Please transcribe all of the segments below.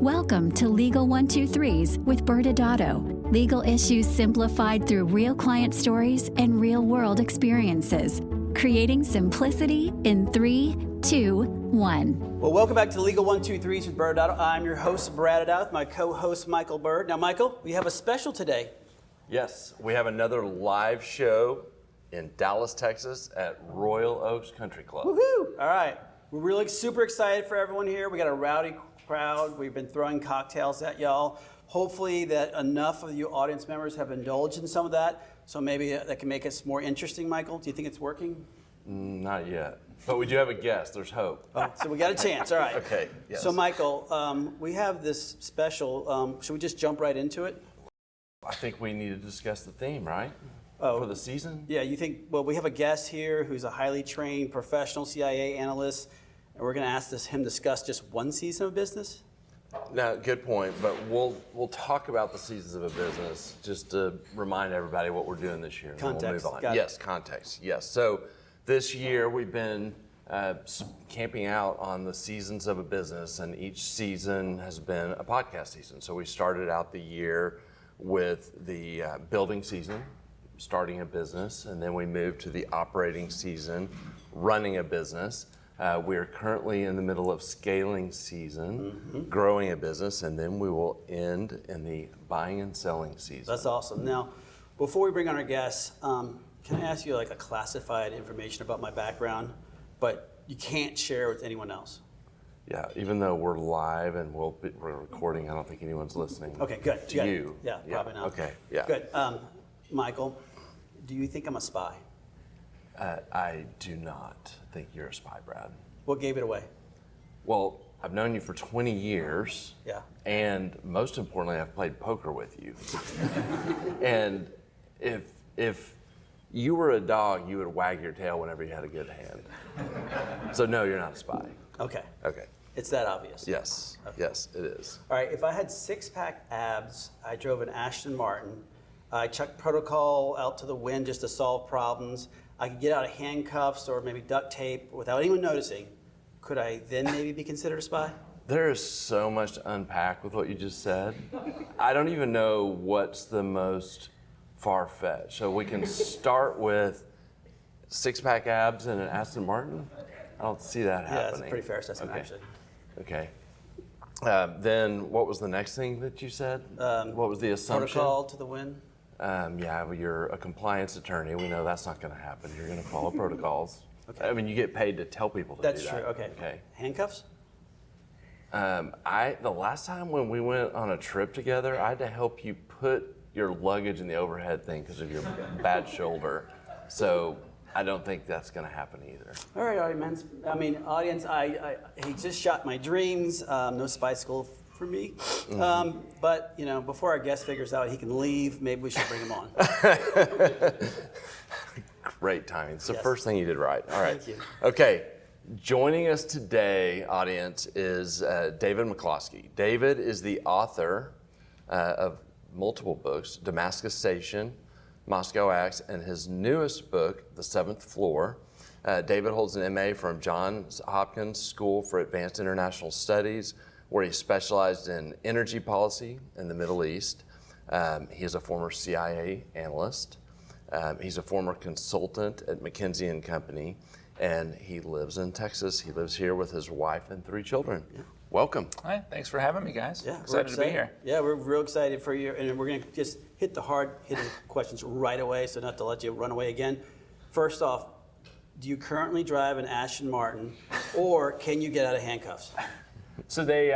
Welcome to Legal 123s with ByrdAdatto. Legal issues simplified through real client stories and real-world experiences. Creating simplicity in 3, 2, 1. Well, welcome back to Legal 123s with ByrdAdatto. I'm your host, ByrdAdatto, with my co-host, Michael Byrd. Now, Michael, we have a special today. Yes, we have another live show in Dallas, Texas at Royal Oaks Country Club. Woohoo! All right. We're really super excited for everyone here. We got a rowdy crowd. We've been throwing cocktails at y'all. Hopefully that enough of you audience members have indulged in some of that, so maybe that can make us more interesting, Michael. Do you think it's working? Not yet, but we do have a guest. There's hope. Oh, so we got a chance. All right. Okay, yes. So, Michael, we have this special. Should we just jump right into it? I think we need to discuss the theme, right? Oh. For the season? Yeah, you think, well, we have a guest here who's a highly trained professional CIA analyst, and we're going to ask him discuss just one season of business? No, good point, but we'll talk about the seasons of a business just to remind everybody what we're doing this year. And context. Then we'll move on. Got Yes, it. context, yes. So this year we've been camping out on the seasons of a business, and each season has been a podcast season. So we started out the year with the building season, starting a business, and then we moved to the operating season, running a business. We're currently in the middle of scaling season, growing a business, and then we will end in the buying and selling season. That's awesome. Now, before we bring on our guests, can I ask you like a classified information about my background, but you can't share with anyone else? Yeah, even though we're live and we're recording, I don't think anyone's listening. Okay, good. To you. Yeah, probably not. Okay, yeah. Good. Michael, do you think I'm a spy? I do not think you're a spy, Brad. What gave it away? Well, I've known you for 20 years. Yeah. And most importantly, I've played poker with you. And if you were a dog, you would wag your tail whenever you had a good hand. So no, you're not a spy. Okay. Okay. It's that obvious. Yes. Okay. Yes, it is. All right, if I had six-pack abs, I drove an Aston Martin, I chucked protocol out to the wind just to solve problems, I could get out of handcuffs or maybe duct tape without anyone noticing, could I then maybe be considered a spy? There is so much to unpack with what you just said. I don't even know what's the most far-fetched. So we can start with six-pack abs and an Aston Martin? I don't see that happening. Yeah, that's a pretty fair assessment, actually. Okay. Then what was the next thing that you said? What was the assumption? Protocol to the wind. Yeah, well, you're a compliance attorney. We know that's not going to happen. You're going to follow protocols. Okay. I mean, you get paid to tell people to That's do true. that. Okay. Handcuffs? The last time when we went on a trip together, I had to help you put your luggage in the overhead thing because of your bad shoulder. So I don't think that's going to happen either. All right, man. I mean, audience, he just shot my dreams. No spy school for me. Mm-hmm. But, you know, before our guest figures out he can leave, maybe we should bring him on. Great timing. It's the Yes. first thing you did right. All right. Thank you. Okay. Joining us today, audience, is David McCloskey. David is the author of multiple books, Damascus Station, Moscow Acts, and his newest book, The Seventh Floor. David holds an MA from Johns Hopkins School for Advanced International Studies, where he specialized in energy policy in the Middle East. He is a former CIA analyst. He's a former consultant at McKinsey & Company, and he lives in Texas. He lives here with his wife and 3 children. Yeah. Welcome. Hi, thanks for having me, guys. Yeah, excited to be here. Yeah, we're real excited for you, and we're going to just hit the hard-hitting questions right away, so not to let you run away again. First off, do you currently drive an Aston Martin, or can you get out of handcuffs? So they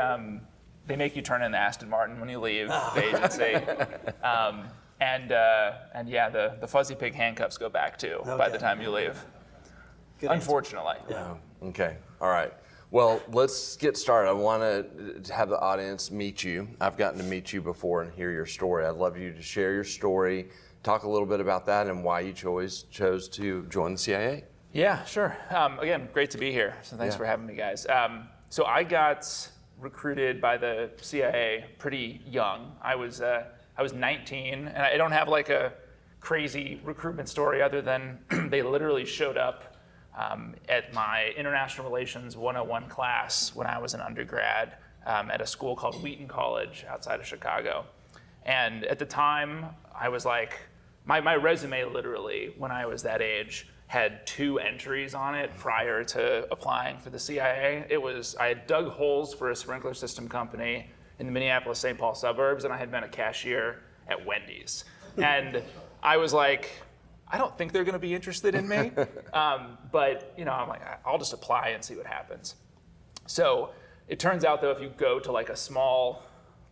make you turn in the Aston Martin when you leave the agency, and yeah, the fuzzy pig handcuffs go back too by the time you leave. Good Unfortunately. Yeah. Okay. All right. Well, let's get started. I want to have the audience meet you. I've gotten to meet you before and hear your story. I'd love you to share your story, talk a little bit about that and why you chose to join the CIA. Yeah, sure. Again, great to be here. So thanks for having me, guys. So I got recruited by the CIA pretty young. I was 19, and I don't have like a crazy recruitment story other than they literally showed up at my International Relations 101 class when I was an undergrad at a school called Wheaton College outside of Chicago. And at the time, I was like, my resume literally, when I was that age, had 2 entries on it prior to applying for the CIA. I had dug holes for a sprinkler system company in the Minneapolis-St. Paul suburbs, and I had been a cashier at Wendy's. And I was like, I don't think they're gonna be interested in me, but I'm like, I'll just apply and see what happens. So it turns out though, if you go to like a small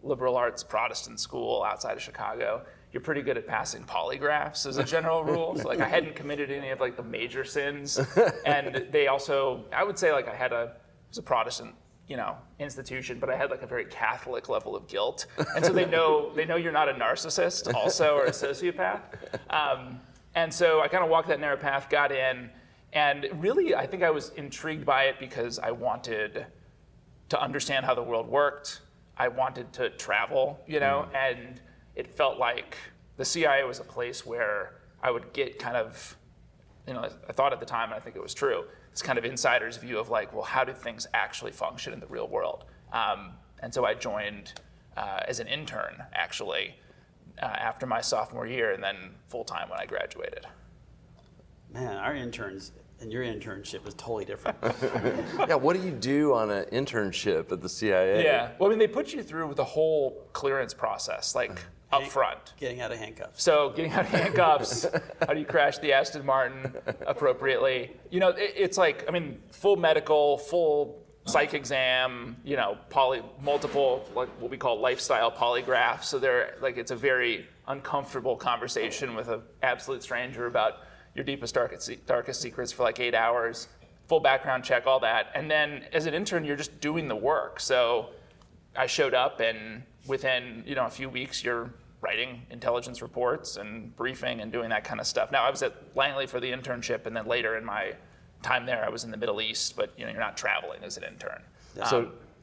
liberal arts Protestant school outside of Chicago, you're pretty good at passing polygraphs as a general rule. So like I hadn't committed any of like the major sins. And they also, I would say like it was a Protestant, institution, but I had like a very Catholic level of guilt. And so they know you're not a narcissist also or a sociopath. And so I kind of walked that narrow path, got in, and really I think I was intrigued by it because I wanted to understand how the world worked. I wanted to travel, and it felt like the CIA was a place where I would get kind of, I thought at the time, and I think it was true, this kind of insider's view of like, well, how do things actually function in the real world? And so I joined as an intern, actually, after my sophomore year, and then full-time when I graduated. Man, our interns and your internship is totally different. Yeah, what do you do on an internship at the CIA? Yeah, well, they put you through the whole clearance process, like up front. Getting out of handcuffs. So getting out of handcuffs, how do you crash the Aston Martin appropriately? It's like, full medical, full psych exam, multiple, like what we call lifestyle polygraphs. So it's a very uncomfortable conversation with an absolute stranger about your deepest, darkest secrets for like 8 hours, full background check, all that. And then as an intern, you're just doing the work. So I showed up, and within a few weeks, you're writing intelligence reports and briefing and doing that kind of stuff. Now, I was at Langley for the internship, and then later in my time there, I was in the Middle East, but you're not traveling as an intern.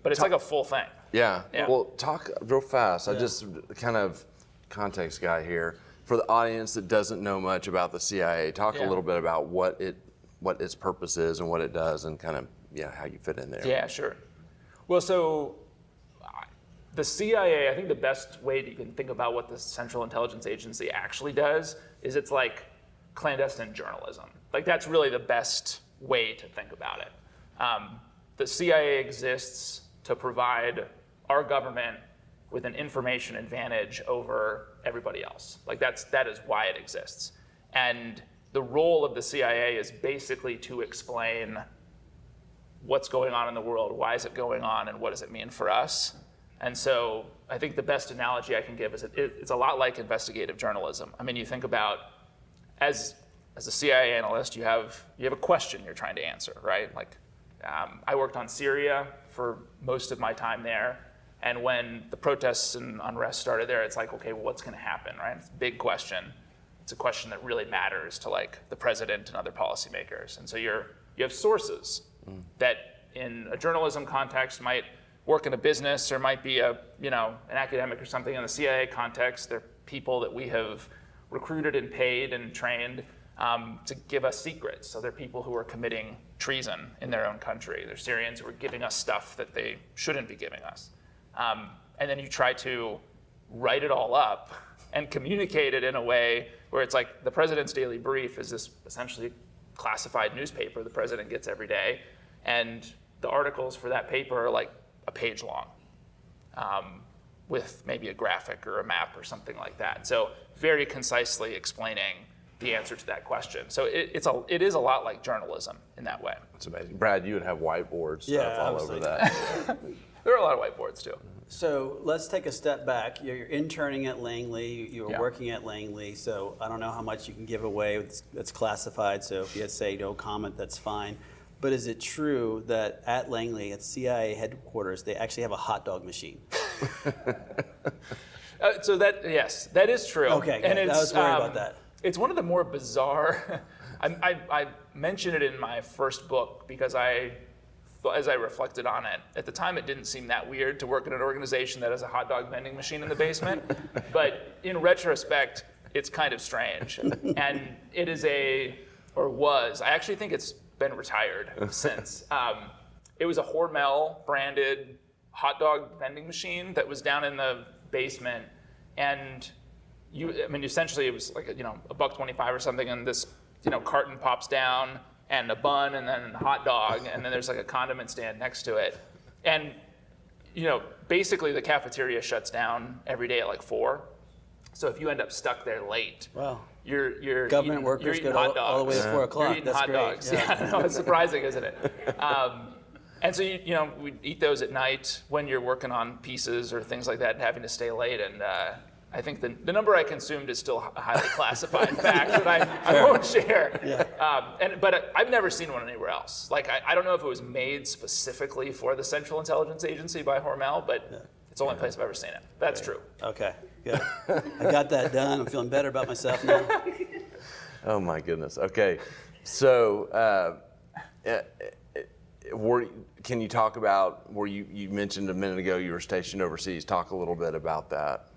But it's like a full thing. Yeah. Yeah. Well, talk real fast. Yeah. I just kind of context guy here. For the audience that doesn't know much about the CIA, talk a little bit about what its purpose is and what it does, and kind of how you fit in there. Yeah, sure. Well, so the CIA, I think the best way that you can think about what the Central Intelligence Agency actually does is it's like clandestine journalism. Like that's really the best way to think about it. The CIA exists to provide our government with an information advantage over everybody else. Like that is why it exists. And the role of the CIA is basically to explain what's going on in the world, why is it going on, and what does it mean for us. And so I think the best analogy I can give is it's a lot like investigative journalism. You think about, as a CIA analyst, you have a question you're trying to answer, right? Like, I worked on Syria for most of my time there. And when the protests and unrest started there, it's like, okay, well, what's going to happen, right? It's a big question. It's a question that really matters to like the president and other policymakers. And so you have sources that in a journalism context might work in a business or might be an academic or something. In the CIA context, they're people that we have recruited and paid and trained to give us secrets. So they're people who are committing treason in their own country. They're Syrians who are giving us stuff that they shouldn't be giving us. And then you try to write it all up and communicate it in a way where it's like the president's daily brief is this essentially classified newspaper the president gets every day. And the articles for that paper are like a page long with maybe a graphic or a map or something like that. So very concisely explaining the answer to that question. So it is a lot like journalism in that way. It's amazing. Brad, you would have whiteboard stuff all over that. There are a lot of whiteboards too. So let's take a step back. You're interning at Langley. You were working at Langley. So I don't know how much you can give away that's classified. So if you say no comment, that's fine. But is it true that at Langley, at CIA headquarters, they actually have a hot dog machine? Yes, that is true. Okay, and I was worried about that. It's one of the more bizarre. I mention it in my first book because as I reflected on it, at the time it didn't seem that weird to work in an organization that has a hot dog vending machine in the basement. But in retrospect, it's kind of strange. And it is I actually think it's been retired since. It was a Hormel branded hot dog vending machine that was down in the basement, and essentially it was like $1.25 or something, and this carton pops down, and a bun, and then a hot dog, and then there's like a condiment stand next to it, and basically the cafeteria shuts down every day at like 4. So if you end up stuck there late, Wow. you're Government eating, workers you're eating go hot dogs. all the way to 4 o'clock. You're eating That's hot great. dogs. Yeah, I know, it's surprising, isn't it? And so we eat those at night when you're working on pieces or things like that, and having to stay late. And I think the number I consumed is still a highly classified fact that I won't share. Yeah. But I've never seen one anywhere else. Like I don't know if it was made specifically for the Central Intelligence Agency by Hormel, but it's the only place I've ever seen it. That's true. Okay, good. I got that done. I'm feeling better about myself now. Oh my goodness. Okay, so can you talk about where you mentioned a minute ago you were stationed overseas? Talk a little bit about that.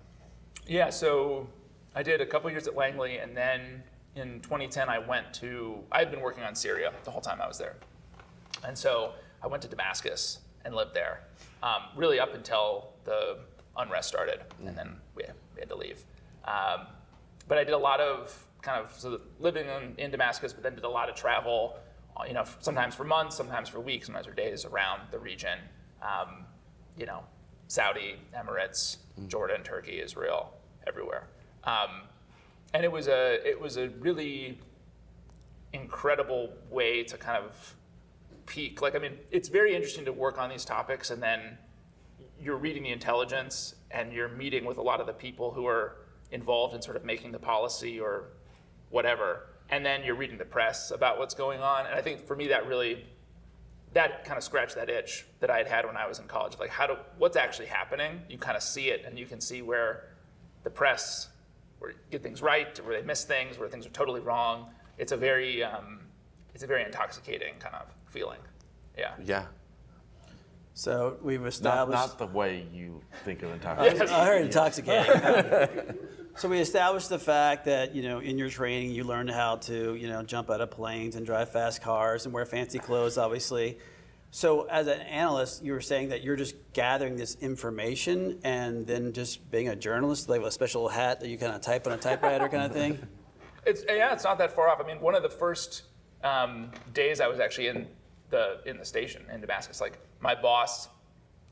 Yeah, so I did a couple years at Langley, and then in 2010 I had been working on Syria the whole time I was there. And so I went to Damascus and lived there, really up until the unrest started, and then we had to leave. But I did a lot of living in Damascus, but then did a lot of travel, sometimes for months, sometimes for weeks, sometimes for days around the region. Saudi, Emirates, Jordan, Turkey, Israel, everywhere. And it was a really incredible way to kind of peak. It's very interesting to work on these topics, and then you're reading the intelligence and you're meeting with a lot of the people who are involved in sort of making the policy or whatever. And then you're reading the press about what's going on. And I think for me that kind of scratched that itch that I had when I was in college. Like what's actually happening? You kind of see it, and you can see where the press get things right, where they miss things, where things are totally wrong. It's a very intoxicating kind of feeling. Yeah. Yeah. So we've established. Not the way you think of intoxicating. I heard intoxicating. So we established the fact that in your training you learned how to jump out of planes and drive fast cars and wear fancy clothes, obviously. So as an analyst, you were saying that you're just gathering this information and then just being a journalist, like a special hat that you kind of type on a typewriter kind of thing. It's not that far off. One of the first days I was actually in the station in Damascus, like my boss,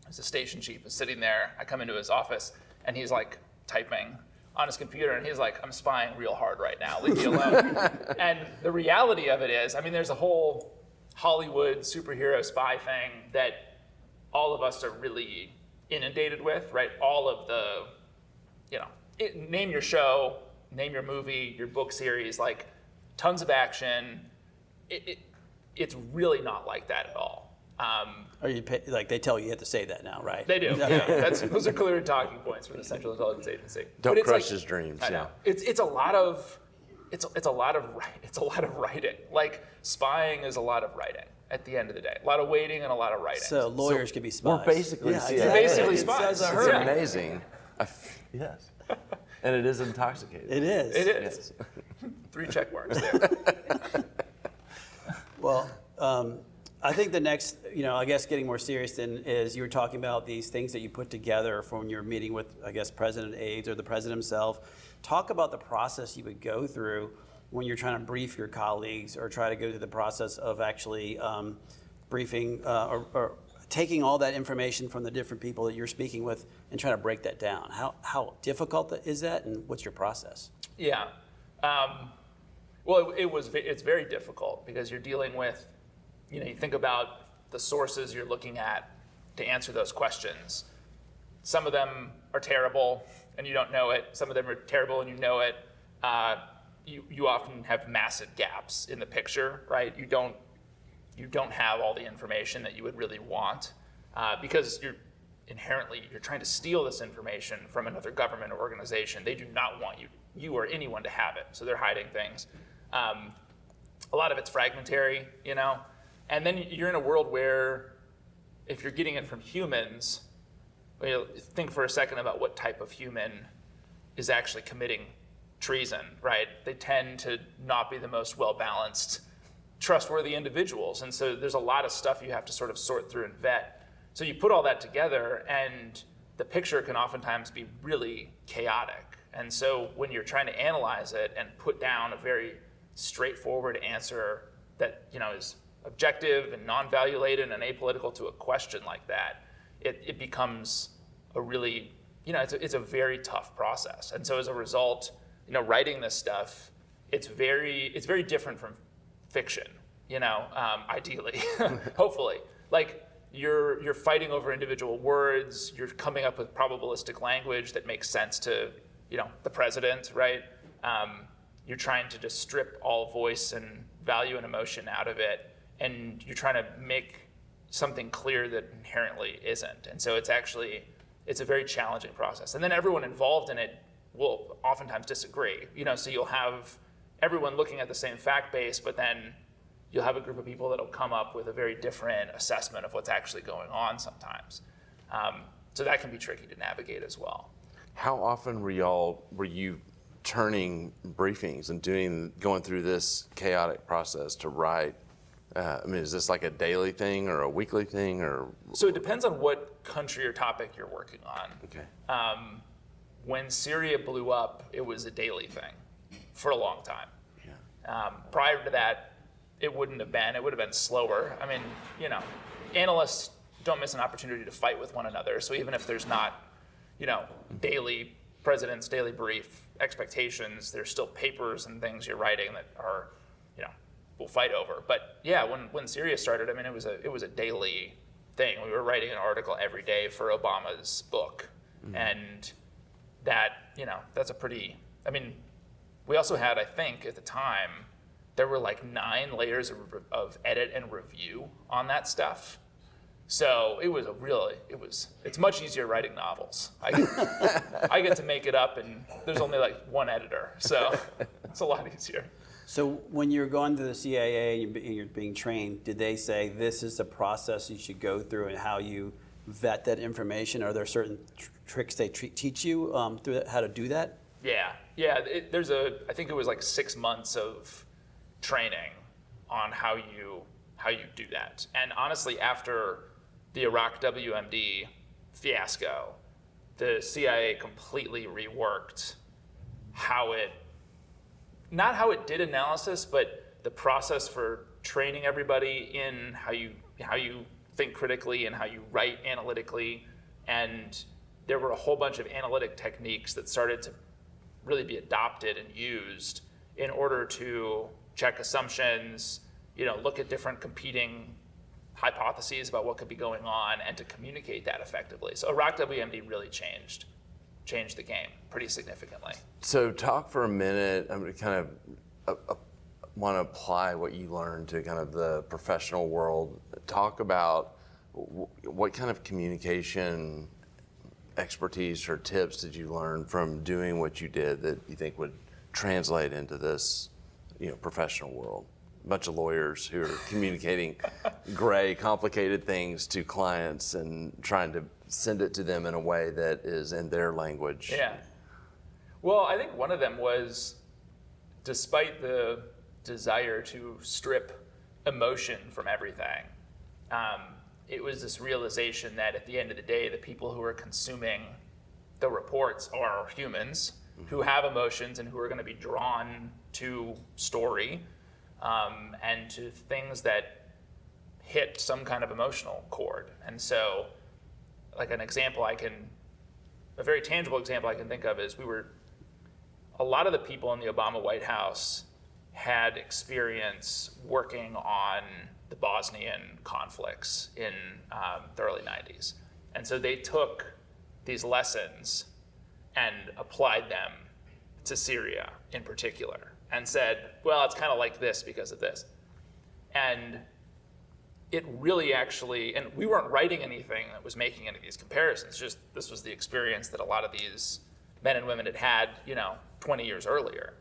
who's the station chief, is sitting there. I come into his office and he's like typing on his computer, and he's like, "I'm spying real hard right now. Leave me alone." And the reality of it is, there's a whole Hollywood superhero spy thing that all of us are really inundated with, right? All of the, name your show, name your movie, your book series, like tons of action. It's really not like that at all. Are you they tell you have to say that now, right? They do. Yeah. Those are clear talking points for the Central Intelligence Agency. Don't crush his dreams. I know. It's a lot of writing. Like spying is a lot of writing at the end of the day. A lot of waiting and a lot of writing. So lawyers could be spies. We're basically basically spies. It's amazing. Yes. And it is intoxicating. It is. It is. Yes. 3 check marks there. Well, I think the next, I guess getting more serious then is you were talking about these things that you put together from your meeting with, I guess, President aides or the president himself. Talk about the process you would go through when you're trying to brief your colleagues or try to go through the process of actually briefing or taking all that information from the different people that you're speaking with and trying to break that down. How difficult is that, and what's your process? Yeah. Well, it's very difficult because you're dealing with, you think about the sources you're looking at to answer those questions. Some of them are terrible and you don't know it. Some of them are terrible and you know it. You often have massive gaps in the picture, right? You don't have all the information that you would really want because you're trying to steal this information from another government or organization. They do not want you or anyone to have it, so they're hiding things. A lot of it's fragmentary, and then you're in a world where if you're getting it from humans, think for a second about what type of human is actually committing treason, right? They tend to not be the most well-balanced, trustworthy individuals. And so there's a lot of stuff you have to sort of sort through and vet So you put all that together, and the picture can oftentimes be really chaotic. And so when you're trying to analyze it and put down a very straightforward answer that is objective and non-value-laden and apolitical to a question like that, it becomes a really, it's a very tough process. And so as a result, writing this stuff, it's very different from fiction, ideally, hopefully. Like, you're fighting over individual words, you're coming up with probabilistic language that makes sense to, the president, right? You're trying to just strip all voice and value and emotion out of it, and you're trying to make something clear that inherently isn't. And so it's a very challenging process. And then everyone involved in it will oftentimes disagree. So you'll have everyone looking at the same fact base, but then you'll have a group of people that'll come up with a very different assessment of what's actually going on sometimes. So that can be tricky to navigate as well. How often were you turning briefings and going through this chaotic process to write? Is this like a daily thing or a weekly thing, or? So it depends on what country or topic you're working on. Okay. When Syria blew up, it was a daily thing for a long time. Yeah. Prior to that, it would have been slower. Analysts don't miss an opportunity to fight with one another. So even if there's not, daily president's daily brief expectations, there's still papers and things you're writing that are, we'll fight over. But yeah, when Syria started, it was a daily thing. We were writing an article every day for Obama's book. Mm-hmm. And that, that's a pretty, we also had, I think at the time, there were like 9 layers of edit and review on that stuff. So it's much easier writing novels. I get to make it up, and there's only like one editor, so it's a lot easier. So when you're going to the CIA and you're being trained, did they say this is the process you should go through and how you vet that information? Are there certain tricks they teach you through how to do that? Yeah. I think it was like 6 months of training on how you do that. And honestly, after the Iraq WMD fiasco, the CIA completely reworked not how it did analysis, but the process for training everybody in how you think critically and how you write analytically. And there were a whole bunch of analytic techniques that started to really be adopted and used in order to check assumptions, look at different competing hypotheses about what could be going on, and to communicate that effectively. So Iraq WMD really changed the game pretty significantly. So talk for a minute, I'm kind of want to apply what you learned to kind of the professional world. Talk about what kind of communication expertise or tips did you learn from doing what you did that you think would translate into this professional world? A bunch of lawyers who are communicating gray, complicated things to clients and trying to send it to them in a way that is in their language. Yeah. Well, I think one of them was, despite the desire to strip emotion from everything, it was this realization that at the end of the day, the people who are consuming the reports are humans who have emotions and who are going to be drawn to story and to things that hit some kind of emotional chord. And so, like a very tangible example I can think of is a lot of the people in the Obama White House had experience working on the Bosnian conflicts in the early 90s. And so they took these lessons and applied them to Syria in particular and said, well, it's kind of like this because of this. And it really and we weren't writing anything that was making any of these comparisons, just this was the experience that a lot of these men and women had 20 years earlier.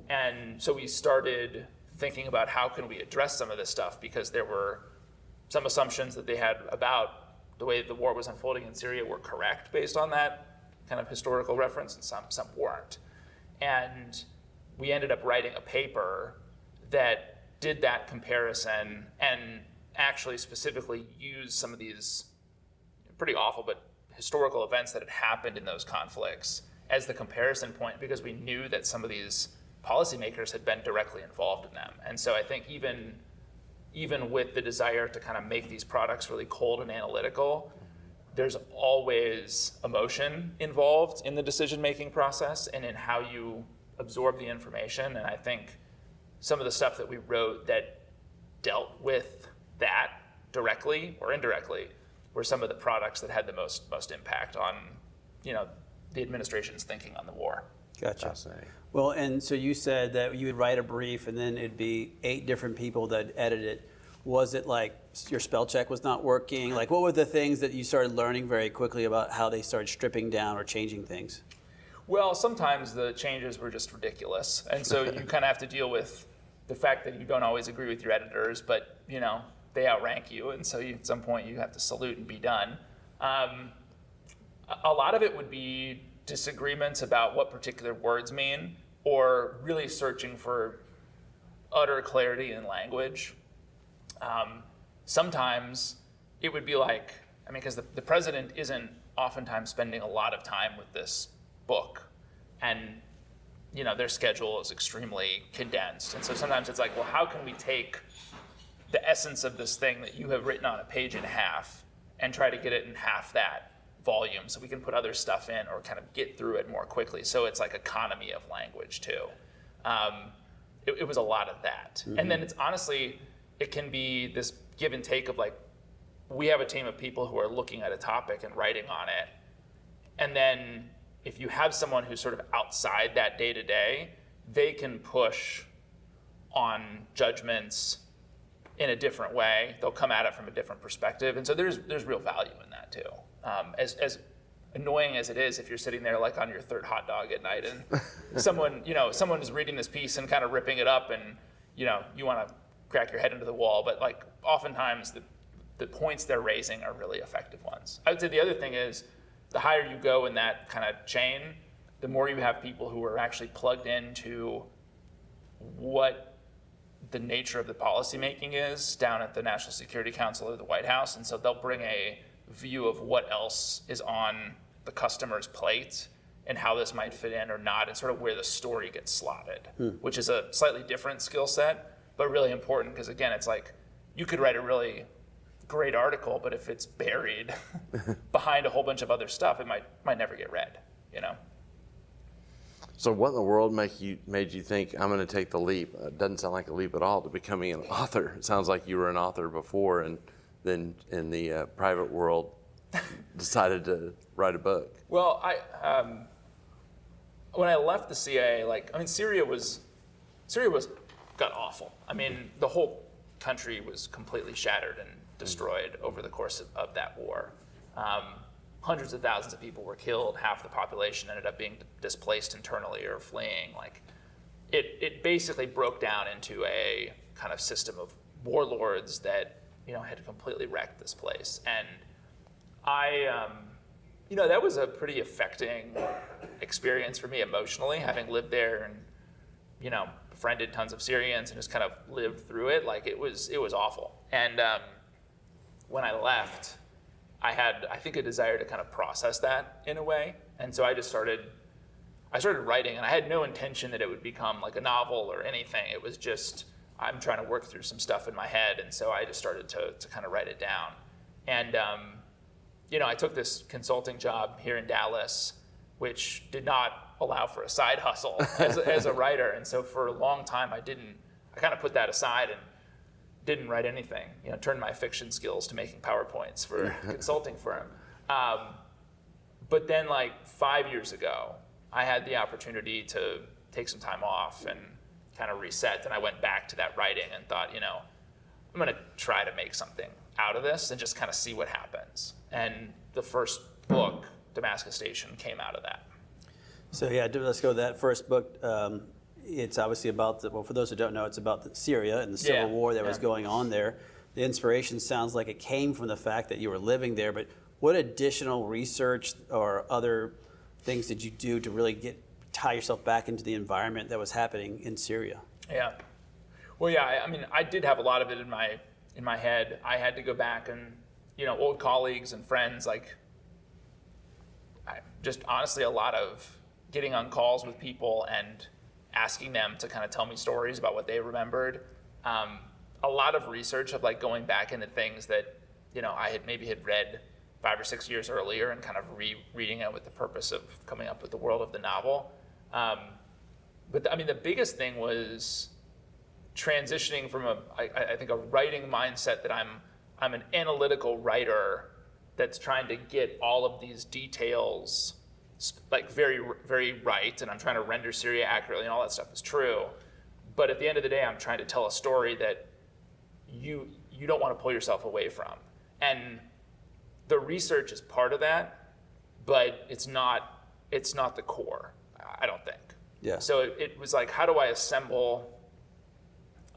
And so we started thinking about how can we address some of this stuff, because there were some assumptions that they had about the way the war was unfolding in Syria were correct based on that kind of historical reference, and some weren't. And we ended up writing a paper that did that comparison and actually specifically used some of these pretty awful, but historical events that had happened in those conflicts as the comparison point, because we knew that some of these policymakers had been directly involved in them. And so I think even with the desire to kind of make these products really cold and analytical, there's always emotion involved in the decision-making process and in how you absorb the information. And I think some of the stuff that we wrote that dealt with that directly or indirectly were some of the products that had the most impact on, the administration's thinking on the war. Gotcha. Well, and so you said that you would write a brief and then it'd be 8 different people that edit it. Was it like your spell check was not working? Like, what were the things that you started learning very quickly about how they started stripping down or changing things? Well, sometimes the changes were just ridiculous. And so you kind of have to deal with the fact that you don't always agree with your editors, but, they outrank you. And so at some point you have to salute and be done. A lot of it would be disagreements about what particular words mean, or really searching for utter clarity in language. Sometimes it would be like, because the president isn't oftentimes spending a lot of time with this book, and their schedule is extremely condensed. And so sometimes it's like, well, how can we take the essence of this thing that you have written on a page and a half and try to get it in half that volume so we can put other stuff in or kind of get through it more quickly. So it's like economy of language too. It was a lot of that. Mm-hmm. And then it's honestly, it can be this give and take of like, we have a team of people who are looking at a topic and writing on it. And then if you have someone who's sort of outside that day to day, they can push on judgments in a different way. They'll come at it from a different perspective. And so there's real value in that too. As annoying as it is, if you're sitting there like on your third hot dog at night and someone is reading this piece and kind of ripping it up and, you want to crack your head into the wall, but like oftentimes the points they're raising are really effective ones. I would say the other thing is the higher you go in that kind of chain, the more you have people who are actually plugged into what the nature of the policy making is down at the National Security Council or the White House. And so they'll bring a view of what else is on the customer's plate and how this might fit in or not, and sort of where the story gets slotted, which is a slightly different skill set, but really important because again, it's like you could write a really great article, but if it's buried behind a whole bunch of other stuff, it might never get read, So what in the world made you think, I'm going to take the leap? It doesn't sound like a leap at all to becoming an author. It sounds like you were an author before and then in the private world decided to write a book. Well, when I left the CIA, Syria got awful. The whole country was completely shattered and destroyed over the course of that war. Hundreds of thousands of people were killed. Half the population ended up being displaced internally or fleeing. It basically broke down into a kind of system of warlords that had completely wrecked this place. And that was a pretty affecting experience for me emotionally, having lived there and befriended tons of Syrians and just kind of lived through it. It was awful. And when I left, I had, I think, a desire to kind of process that in a way. And so I started writing, and I had no intention that it would become like a novel or anything. It was just, I'm trying to work through some stuff in my head. And so I just started to kind of write it down. And, I took this consulting job here in Dallas, which did not allow for a side hustle as a writer. And so for a long time, I kind of put that aside and didn't write anything, turned my fiction skills to making PowerPoints for a consulting firm. But then 5 years ago, I had the opportunity to take some time off and kind of reset. And I went back to that writing and thought, I'm going to try to make something out of this and just kind of see what happens. And the first book, Damascus Station, came out of that. So yeah, let's go to that first book. It's obviously about for those who don't know, it's about Syria and the civil war that was going on there. The inspiration sounds like it came from the fact that you were living there, but what additional research or other things did you do to really tie yourself back into the environment that was happening in Syria? Yeah. Well, yeah, I did have a lot of it in my head. I had to go back and old colleagues and friends, just honestly a lot of getting on calls with people and asking them to kind of tell me stories about what they remembered. A lot of research of going back into things that, I had read 5 or 6 years earlier and kind of rereading it with the purpose of coming up with the world of the novel. But the biggest thing was transitioning from I think a writing mindset that I'm an analytical writer that's trying to get all of these details very, very right, and I'm trying to render Syria accurately, and all that stuff is true. But at the end of the day, I'm trying to tell a story that you don't want to pull yourself away from. And the research is part of that, but it's not the core, I don't think. Yeah. So it was how do I assemble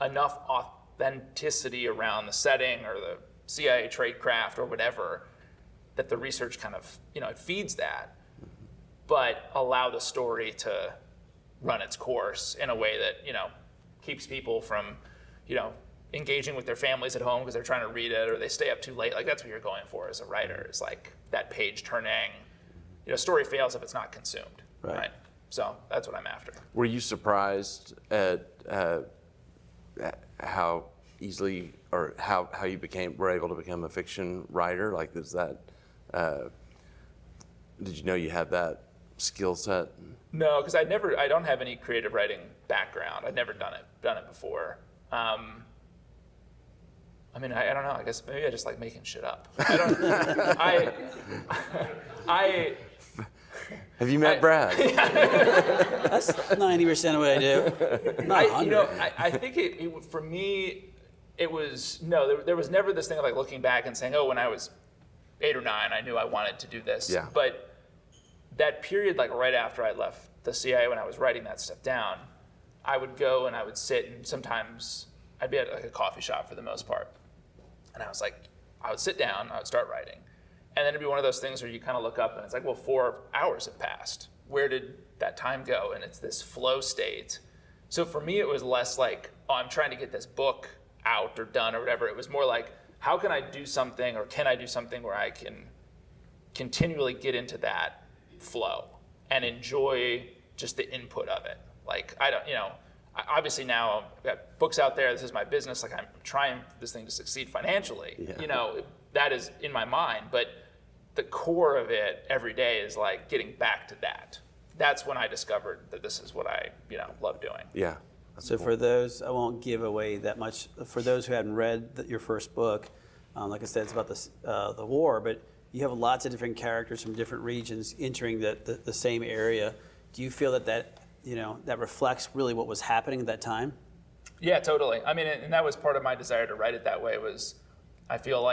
enough authenticity around the setting or the CIA tradecraft or whatever that the research kind of, it feeds that, but allow the story to run its course in a way that, keeps people from, engaging with their families at home because they're trying to read it, or they stay up too late. That's what you're going for as a writer, is that page turning. Story fails if it's not consumed, right? So that's what I'm after. Were you surprised at how easily, or how you were able to become a fiction writer? Is that, did you know you had that skill set? No, because I don't have any creative writing background. I'd never done it before. I don't know. I guess maybe I just like making shit up. I don't. Have you met Brad? That's 90% of what I do. Not 100. I think it for me, it was there was never this thing of looking back and saying, oh, when I was 8 or 9, I knew I wanted to do this. Yeah. But that period, right after I left the CIA, when I was writing that stuff down, I would go and I would sit, and sometimes I'd be at a coffee shop for the most part. And I would sit down, I would start writing. And then it'd be one of those things where you kind of look up and it's 4 hours have passed. Where did that time go? And it's this flow state. So for me, it was less oh, I'm trying to get this book out or done or whatever. It was more how can I do something, or can I do something where I can continually get into that flow and enjoy just the input of it. Obviously now I've got books out there, this is my business, I'm trying this thing to succeed financially. Yeah. That is in my mind, but the core of it every day is getting back to that. That's when I discovered that this is what I, love doing. Yeah. So for those, I won't give away that much. For those who hadn't read your first book, like I said, it's about the war, but you have lots of different characters from different regions entering the same area. Do you feel that reflects really what was happening at that time? Yeah, totally. And that was part of my desire to write it that way. Was I feel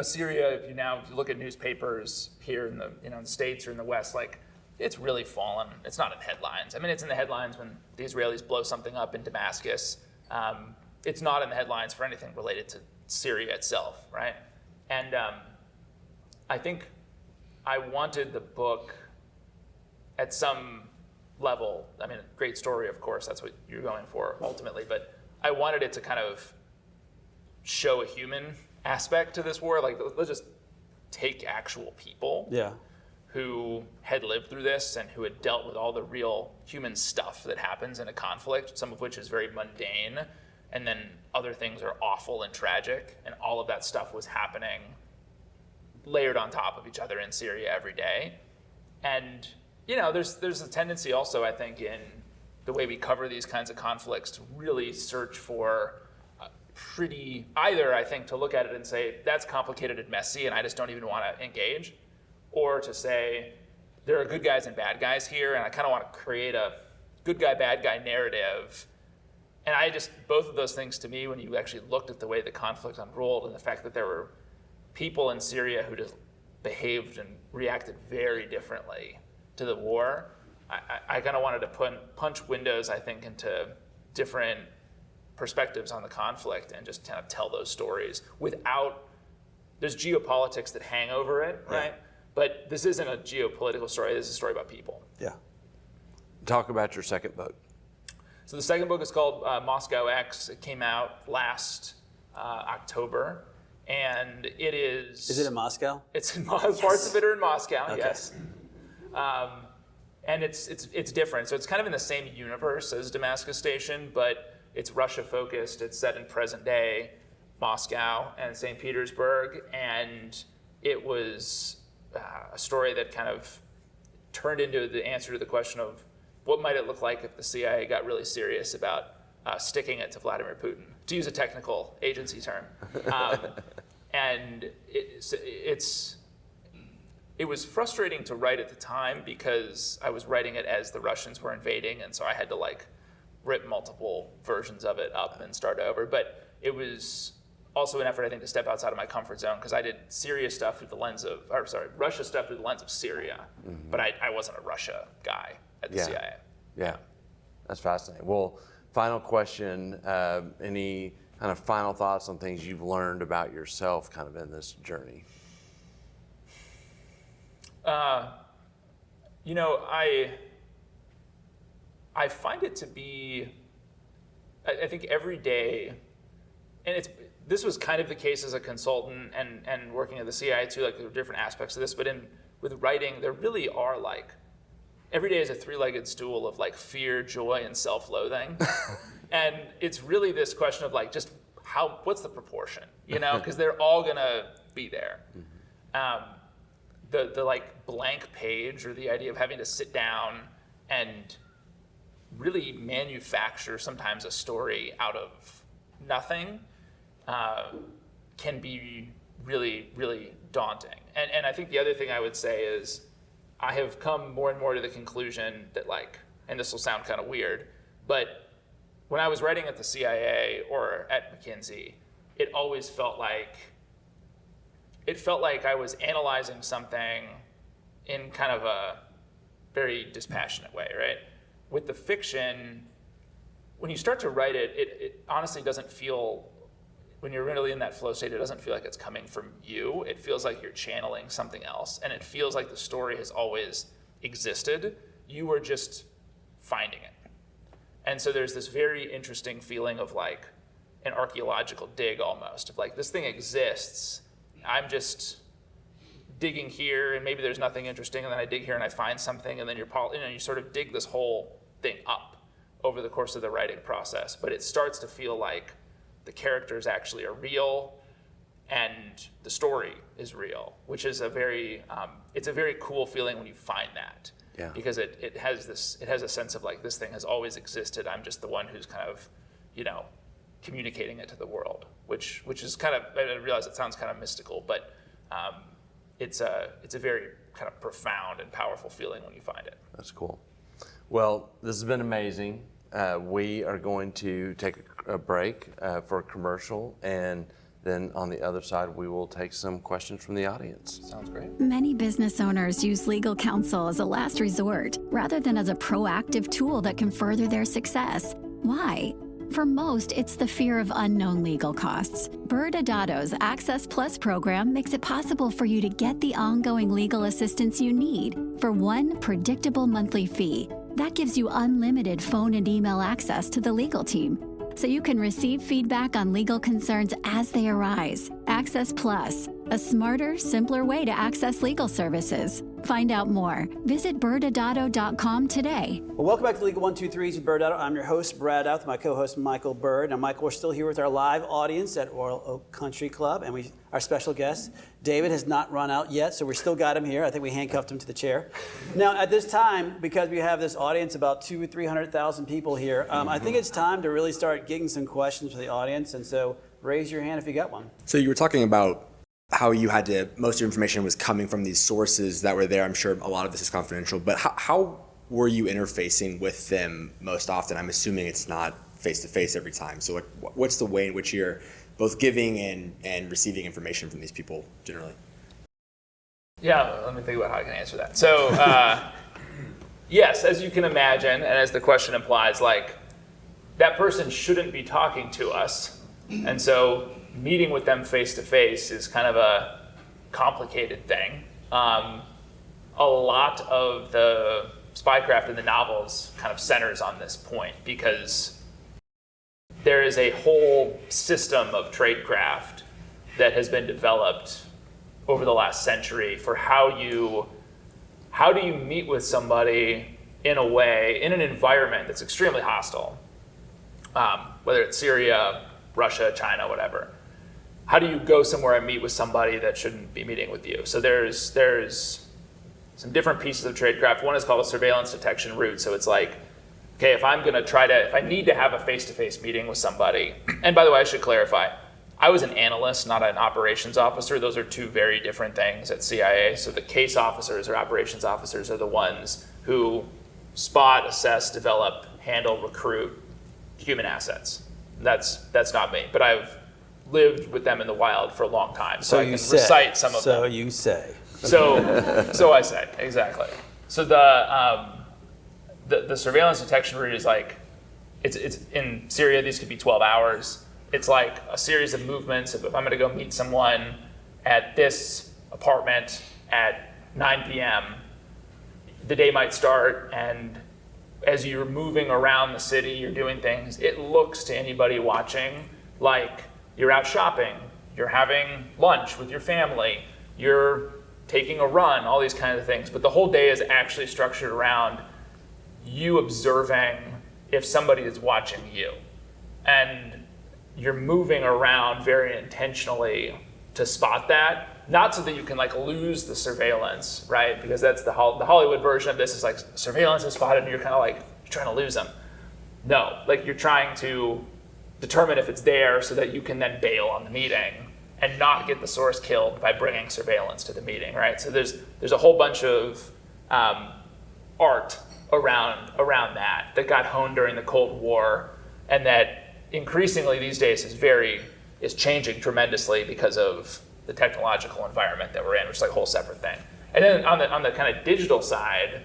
Syria, if you look at newspapers here in the in the States or in the West, it's really fallen. It's not in headlines. It's in the headlines when the Israelis blow something up in Damascus. It's not in the headlines for anything related to Syria itself, right? And I think I wanted the book at some level, great story, of course, that's what you're going for ultimately, but I wanted it to kind of show a human aspect to this war. Let's just take actual people who had lived through this and who had dealt with all the real human stuff that happens in a conflict, some of which is very mundane, and then other things are awful and tragic, and all of that stuff was happening layered on top of each other in Syria every day. And there's a tendency also, I think, in the way we cover these kinds of conflicts to really search for either, I think, to look at it and say, that's complicated and messy and I just don't even want to engage, or to say, there are good guys and bad guys here and I kind of want to create a good guy, bad guy narrative. And both of those things to me, when you actually looked at the way the conflict unrolled and the fact that there were people in Syria who just behaved and reacted very differently to the war, I kind of wanted to punch windows, I think, into different perspectives on the conflict and just kind of tell those stories without, there's geopolitics that hang over it, right? But this isn't a geopolitical story, this is a story about people. Yeah. Talk about your second book. So the second book is called Moscow X. It came out last October. And it is... Is it in Moscow? It's in parts of it are in Moscow, Okay. yes. And it's different. So it's kind of in the same universe as Damascus Station, but it's Russia focused. It's set in present day Moscow and St. Petersburg, and it was a story that kind of turned into the answer to the question of what might it look like if the CIA got really serious about sticking it to Vladimir Putin, to use a technical agency term. And it was frustrating to write at the time because I was writing it as the Russians were invading, and so I had to like rip multiple versions of it up and start over. But it was also an effort, I think, to step outside of my comfort zone because I did Russia stuff through the lens of Syria, but I wasn't a Russia guy at the CIA. Yeah, that's fascinating. Well, final question, any kind of final thoughts on things you've learned about yourself kind of in this journey? You know, I find it to be, I think every day, and this was kind of the case as a consultant and working at the CIA too, like there were different aspects of this, but with writing, there really are like, every day is a three-legged stool of like fear, joy, and self-loathing. And it's really this question of like, just what's the proportion, you know, because they're all gonna be there. The like blank page, or the idea of having to sit down and really manufacture sometimes a story out of nothing can be really, really daunting. And I think the other thing I would say is I have come more and more to the conclusion that like, and this will sound kind of weird, but when I was writing at the CIA or at McKinsey, it always felt like I was analyzing something in kind of a very dispassionate way, right? With the fiction, when you start to write it, it honestly doesn't feel, when you're really in that flow state, it doesn't feel like it's coming from you. It feels like you're channeling something else, and it feels like the story has always existed. You are just finding it. And so there's this very interesting feeling of like an archaeological dig almost, of like this thing exists, I'm just digging here, and maybe there's nothing interesting, and then I dig here and I find something, and then you sort of dig this whole thing up over the course of the writing process. But it starts to feel like the characters actually are real, and the story is real, which is it's a very cool feeling when you find that. Yeah. Because it has a sense of like, this thing has always existed. I'm just the one who's kind of, communicating it to the world, which is kind of, I realize it sounds kind of mystical, but it's a very kind of profound and powerful feeling when you find it. That's cool. Well, this has been amazing. We are going to take a break for a commercial, and then on the other side, we will take some questions from the audience. Sounds great. Many business owners use legal counsel as a last resort rather than as a proactive tool that can further their success. Why? For most, it's the fear of unknown legal costs. ByrdAdatto's Access Plus program makes it possible for you to get the ongoing legal assistance you need for one predictable monthly fee. That gives you unlimited phone and email access to the legal team, so you can receive feedback on legal concerns as they arise. Access Plus, a smarter, simpler way to access legal services. Find out more. Visit ByrdAdatto.com today. Well, welcome back to Legal 123s with ByrdAdatto. I'm your host, Brad Douth, my co-host, Michael Byrd. Now, Michael, we're still here with our live audience at Royal Oak Country Club, and our special guest, David, has not run out yet, so we still got him here. I think we handcuffed him to the chair. Now, at this time, because we have this audience, about 200,000 or 300,000 people here, I think it's time to really start getting some questions for the audience, and so raise your hand if you got one. So you were talking about how you had to, most of your information was coming from these sources that were there. I'm sure a lot of this is confidential, but how were you interfacing with them most often? I'm assuming it's not face-to-face every time. So what's the way in which you're both giving and receiving information from these people generally? Yeah, let me think about how I can answer that. So, yes, as you can imagine, and as the question implies, like, that person shouldn't be talking to us. And so meeting with them face-to-face is kind of a complicated thing. A lot of the spycraft in the novels kind of centers on this point, because there is a whole system of tradecraft that has been developed over the last century for how do you meet with somebody in a way, in an environment that's extremely hostile, whether it's Syria, Russia, China, whatever. How do you go somewhere and meet with somebody that shouldn't be meeting with you? So there's some different pieces of tradecraft. One is called a surveillance detection route. So it's like, okay, if I need to have a face-to-face meeting with somebody, and by the way, I should clarify, I was an analyst, not an operations officer. Those are two very different things at CIA. So the case officers or operations officers are the ones who spot, assess, develop, handle, recruit human assets. That's not me, but I've lived with them in the wild for a long time, so I can recite some of them. So you say. So I say, exactly. So the surveillance detection route is like, it's in Syria, these could be 12 hours. It's like a series of movements. If I'm gonna go meet someone at this apartment at 9 p.m., the day might start, and as you're moving around the city, you're doing things, it looks to anybody watching like you're out shopping, you're having lunch with your family, you're taking a run, all these kinds of things. But the whole day is actually structured around you observing if somebody is watching you. And you're moving around very intentionally to spot that, not so that you can like lose the surveillance, right? Because that's the Hollywood version of this is like surveillance is spotted and you're kind of like, you're trying to lose them. No, like you're trying to determine if it's there so that you can then bail on the meeting and not get the source killed by bringing surveillance to the meeting, right? So there's a whole bunch of art around that got honed during the Cold War, and that increasingly these days is changing tremendously because of the technological environment that we're in, which is like a whole separate thing. And then on the kind of digital side,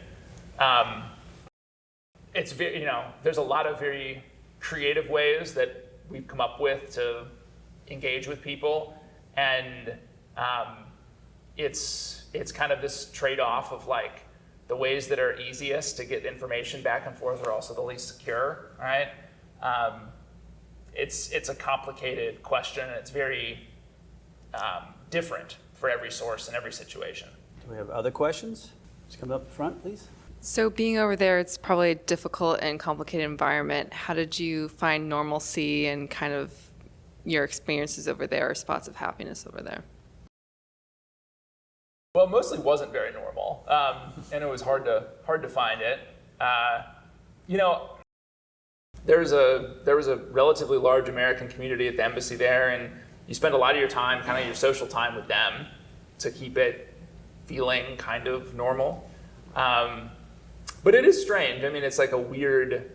it's there's a lot of very creative ways that we've come up with to engage with people, and it's kind of this trade-off of like the ways that are easiest to get information back and forth are also the least secure, right? It's a complicated question, and it's very different for every source and every situation. Do we have other questions? Just come up front, please. So being over there, it's probably a difficult and complicated environment. How did you find normalcy and kind of your experiences over there, or spots of happiness over there? Well, it mostly wasn't very normal, and it was hard to find it. There was a relatively large American community at the embassy there, and you spend a lot of your time, kind of your social time with them to keep it feeling kind of normal. But it is strange. I mean, it's like a weird,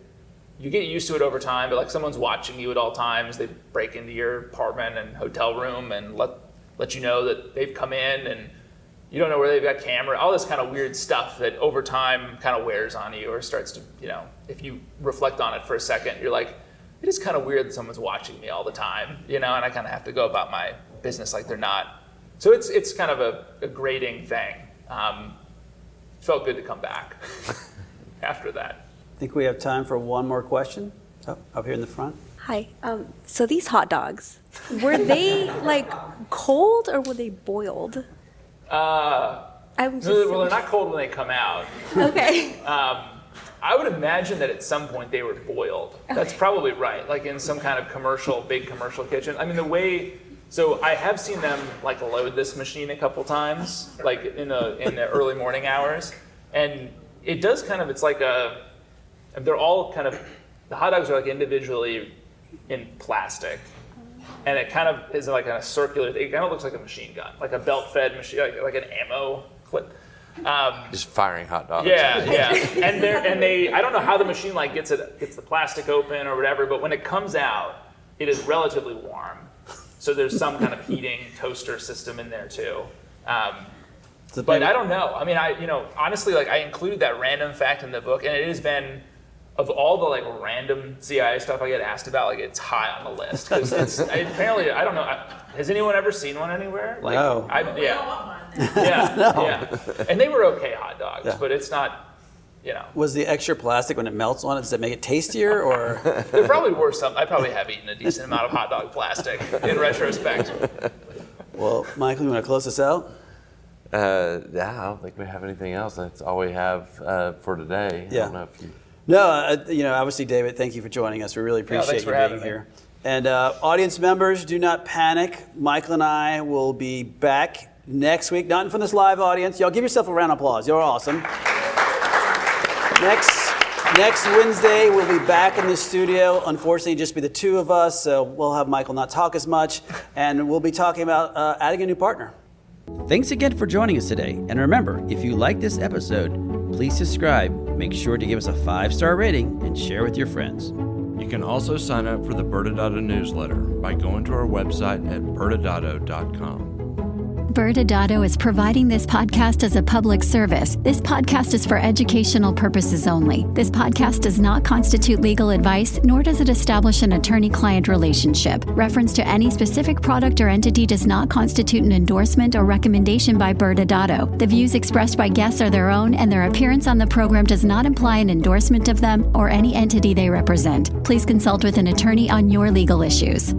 you get used to it over time, but like someone's watching you at all times. They break into your apartment and hotel room and let you know that they've come in, and you don't know where they've got camera, all this kind of weird stuff that over time kind of wears on you or starts to, if you reflect on it for a second, you're like, it is kind of weird that someone's watching me all the time, and I kind of have to go about my business like they're not. So it's kind of a grating thing. Felt good to come back after that. I think we have time for one more question. Oh, up here in the front. Hi. So these hot dogs, were they like cold or were they boiled? Well, they're not cold when they come out. Okay. I would imagine that at some point they were boiled. Okay. That's probably right, like in some kind of big commercial kitchen. I mean, so I have seen them like load this machine a couple times, like in the early morning hours, and it does kind of, it's like they're all kind of, the hot dogs are like individually in plastic, and it kind of is like a circular, it kind of looks like a machine gun, like a belt-fed machine, like an ammo clip. Just firing hot dogs. Yeah. And they, I don't know how the machine like gets the plastic open or whatever, but when it comes out, it is relatively warm. So there's some kind of heating toaster system in there too. But I don't know. I mean, honestly, like I included that random fact in the book, and it has been, of all the like random CIA stuff I get asked about, like it's high on the list. Because apparently, I don't know, has anyone ever seen one anywhere? Like, no. Yeah. And they were okay hot dogs, but it's not, Was the extra plastic when it melts on it, does it make it tastier or? There probably were some. I probably have eaten a decent amount of hot dog plastic in retrospect. Well, Michael, you want to close us out? Yeah, I don't think we have anything else. That's all we have for today. Yeah. I don't know if you... No, obviously, David, thank you for joining us. We really appreciate you being here. And audience members, do not panic. Michael and I will be back next week, not in front of this live audience. Y'all give yourself a round of applause. You're awesome. Next Wednesday, we'll be back in the studio. Unfortunately, just be the two of us, so we'll have Michael not talk as much, and we'll be talking about adding a new partner. Thanks again for joining us today. And remember, if you like this episode, please subscribe, make sure to give us a 5-star rating, and share with your friends. You can also sign up for the ByrdAdatto newsletter by going to our website at ByrdAdatto.com. ByrdAdatto is providing this podcast as a public service. This podcast is for educational purposes only. This podcast does not constitute legal advice, nor does it establish an attorney-client relationship. Reference to any specific product or entity does not constitute an endorsement or recommendation by ByrdAdatto. The views expressed by guests are their own, and their appearance on the program does not imply an endorsement of them or any entity they represent. Please consult with an attorney on your legal issues.